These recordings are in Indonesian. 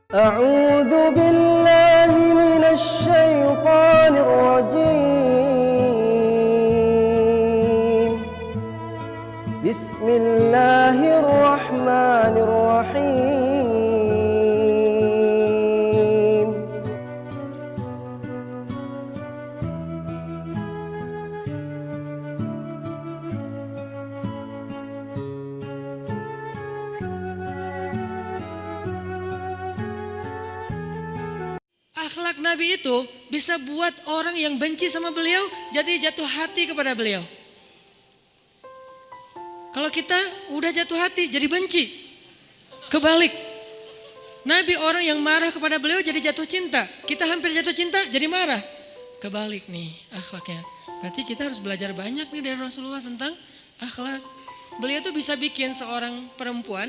أعوذ بالله من الشيطان الرجيم بسم الله الرحمن الرحيم Akhlak Nabi itu bisa buat orang yang benci sama beliau jadi jatuh hati kepada beliau. Kalau kita udah jatuh hati jadi benci. Kebalik. Nabi orang yang marah kepada beliau jadi jatuh cinta. Kita hampir jatuh cinta jadi marah. Kebalik nih akhlaknya. Berarti kita harus belajar banyak nih dari Rasulullah tentang akhlak. Beliau tuh bisa bikin seorang perempuan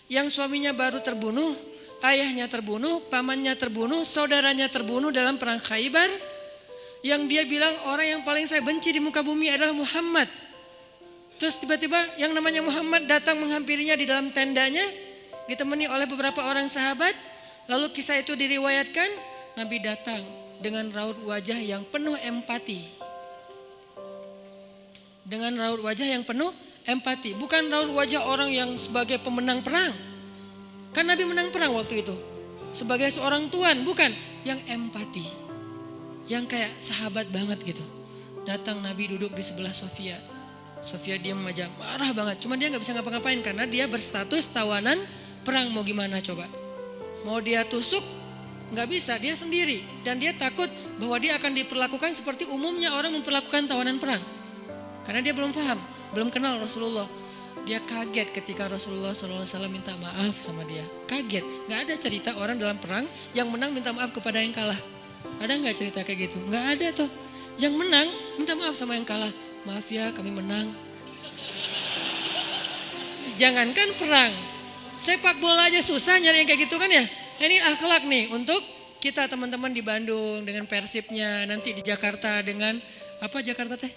yang suaminya baru terbunuh, ayahnya terbunuh, pamannya terbunuh, saudaranya terbunuh dalam perang Khaybar. Yang dia bilang orang yang paling saya benci di muka bumi adalah Muhammad. Terus tiba-tiba yang namanya Muhammad datang menghampirinya di dalam tendanya, ditemani oleh beberapa orang sahabat. Lalu kisah itu diriwayatkan, Nabi datang dengan raut wajah yang penuh empati. Dengan raut wajah yang penuh empati. Bukan raut wajah orang yang sebagai pemenang perang. Kan Nabi menang perang waktu itu. Sebagai seorang tuan, bukan. Yang empati. Yang kayak sahabat banget gitu. Datang Nabi duduk di sebelah Sofia. Sofia diam aja, marah banget. Cuma dia gak bisa ngapa-ngapain karena dia berstatus tawanan perang. Mau gimana coba? Mau dia tusuk? Gak bisa, dia sendiri. Dan dia takut bahwa dia akan diperlakukan seperti umumnya orang memperlakukan tawanan perang. Karena dia belum paham, belum kenal Rasulullah. Dia kaget ketika Rasulullah SAW minta maaf sama dia. Kaget, gak ada cerita orang dalam perang yang menang minta maaf kepada yang kalah. Ada gak cerita kayak gitu? Gak ada tuh. Yang menang minta maaf sama yang kalah. Maaf ya kami menang. Jangankan perang, sepak bola aja susah nyari yang kayak gitu kan ya. Ini akhlak nih untuk kita teman-teman di Bandung dengan Persibnya. Nanti di Jakarta dengan apa Jakarta teh?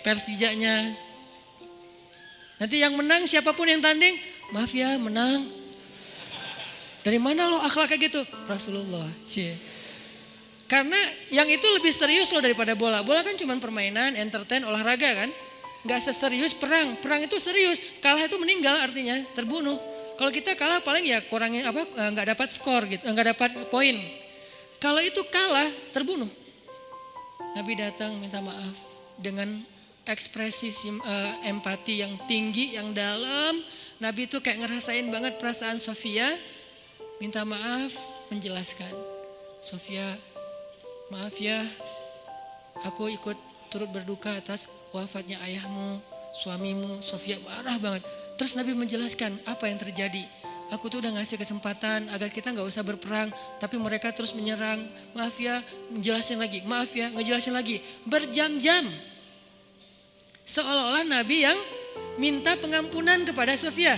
Persijanya. Nanti yang menang siapapun yang tanding, maaf ya menang. Dari mana lo akhlak kayak gitu? Rasulullah. Karena yang itu lebih serius loh daripada bola. Bola kan cuma permainan, entertain, olahraga kan. Gak seserius perang. Perang itu serius. Kalah itu meninggal artinya terbunuh. Kalau kita kalah paling ya kurangin apa? Gak dapat skor gitu, gak dapat poin. Kalau itu kalah terbunuh. Nabi datang minta maaf dengan ekspresi empati yang tinggi, yang dalam. Nabi itu kayak ngerasain banget perasaan Sofia. Minta maaf, menjelaskan. Sofia, maaf ya, aku ikut turut berduka atas wafatnya ayahmu, suamimu. Sofia marah banget. Terus Nabi menjelaskan apa yang terjadi. Aku tuh udah ngasih kesempatan agar kita gak usah berperang. Tapi mereka terus menyerang. Maaf ya, ngejelasin lagi. Maaf ya, ngejelasin lagi. Berjam-jam. Seolah-olah Nabi yang minta pengampunan kepada Sofia.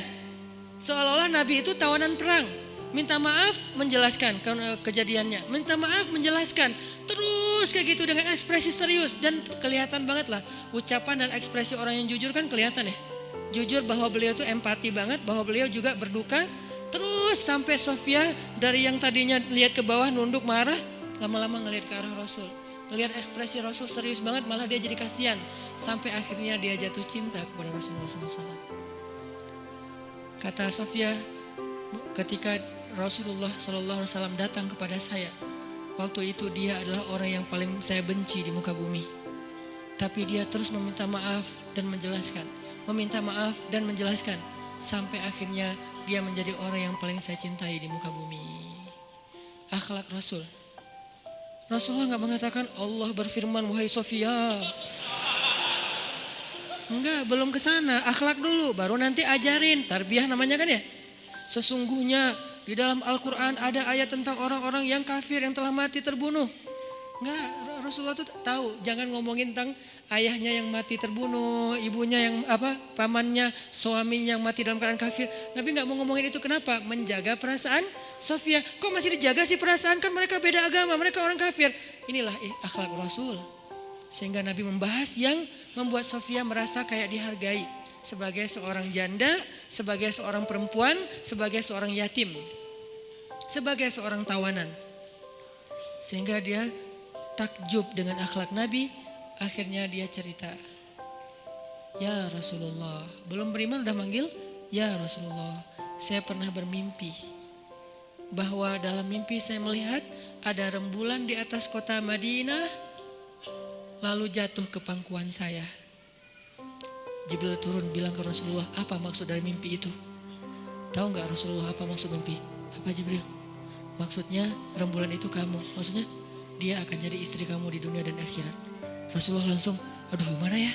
Seolah-olah Nabi itu tawanan perang. Minta maaf, menjelaskan kejadiannya. Minta maaf, menjelaskan. Terus kayak gitu dengan ekspresi serius. Dan kelihatan banget lah ucapan dan ekspresi orang yang jujur kan kelihatan ya. Jujur bahwa beliau tuh empati banget, bahwa beliau juga berduka. Terus sampai Sofia dari yang tadinya lihat ke bawah nunduk marah, lama-lama ngelihat ke arah Rasul. Ngelihat ekspresi Rasul serius banget, malah dia jadi kasihan. Sampai akhirnya dia jatuh cinta kepada Rasulullah SAW. Kata Sofia, ketika Rasulullah SAW datang kepada saya, waktu itu dia adalah orang yang paling saya benci di muka bumi. Tapi dia terus meminta maaf dan menjelaskan. Meminta maaf dan menjelaskan. Sampai akhirnya dia menjadi orang yang paling saya cintai di muka bumi. Akhlak Rasul. Rasulullah gak mengatakan Allah berfirman wahai Sofia. Enggak, belum ke sana. Akhlak dulu, baru nanti ajarin. Tarbiyah namanya kan ya. Sesungguhnya di dalam Al-Quran ada ayat tentang orang-orang yang kafir yang telah mati terbunuh. Enggak, Rasulullah tuh tahu. Jangan ngomongin tentang ayahnya yang mati terbunuh, ibunya yang pamannya, suaminya yang mati dalam keadaan kafir. Nabi gak mau ngomongin itu, kenapa? Menjaga perasaan Sofia. Kok masih dijaga sih perasaan? Kan mereka beda agama, mereka orang kafir. Inilah akhlak Rasul. Sehingga Nabi membahas yang membuat Sofia merasa kayak dihargai. Sebagai seorang janda, sebagai seorang perempuan, sebagai seorang yatim. sebagai seorang tawanan. Sehingga dia takjub dengan akhlak Nabi, akhirnya dia cerita, "Ya Rasulullah," belum beriman udah manggil, "Ya Rasulullah, saya pernah bermimpi bahwa dalam mimpi saya melihat ada rembulan di atas kota Madinah lalu jatuh ke pangkuan saya." Jibril turun bilang ke Rasulullah, "Apa maksud dari mimpi itu?" Tahu nggak Rasulullah apa maksud mimpi? Apa Jibril? Maksudnya rembulan itu kamu. Maksudnya dia akan jadi istri kamu di dunia dan akhirat. Rasulullah langsung, aduh gimana ya?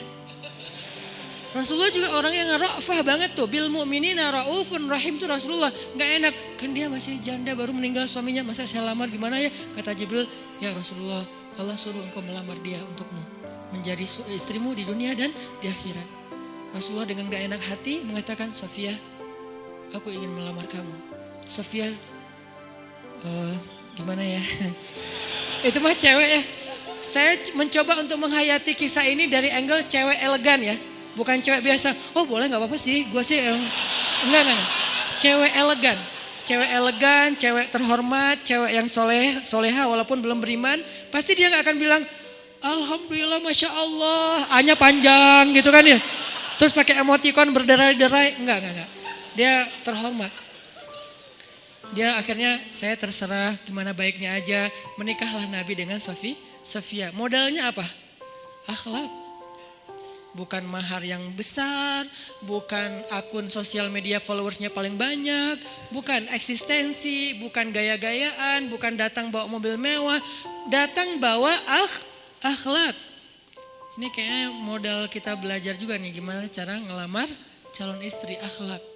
Rasulullah juga orang yang ra'fah banget tuh. Bil mu'minina ra'ufun rahim tuh Rasulullah. Gak enak, kan dia masih janda baru meninggal suaminya. Masa saya lamar gimana ya? Kata Jibril, "Ya Rasulullah, Allah suruh engkau melamar dia untukmu. Menjadi istrimu di dunia dan di akhirat." Rasulullah dengan gak enak hati mengatakan, "Sofia, aku ingin melamar kamu." Sofia, gimana ya? Itu mah cewek ya. Saya mencoba untuk menghayati kisah ini dari angle cewek elegan ya. Bukan cewek biasa, "Oh boleh gak apa-apa sih, gue sih enggak. Cewek elegan. Cewek elegan, cewek terhormat, cewek yang soleha walaupun belum beriman. Pasti dia gak akan bilang, "Alhamdulillah, Masya Allah." A-nya panjang gitu kan ya. Terus pakai emoticon berderai-derai. Enggak. Dia terhormat. Dia akhirnya, "Saya terserah gimana baiknya aja." Menikahlah Nabi dengan Sofia. Modalnya apa? Akhlak. Bukan mahar yang besar, bukan akun sosial media followersnya paling banyak, bukan eksistensi, bukan gaya-gayaan, bukan datang bawa mobil mewah, datang bawa akhlak. Ini kayaknya modal kita belajar juga nih gimana cara ngelamar calon istri, akhlak.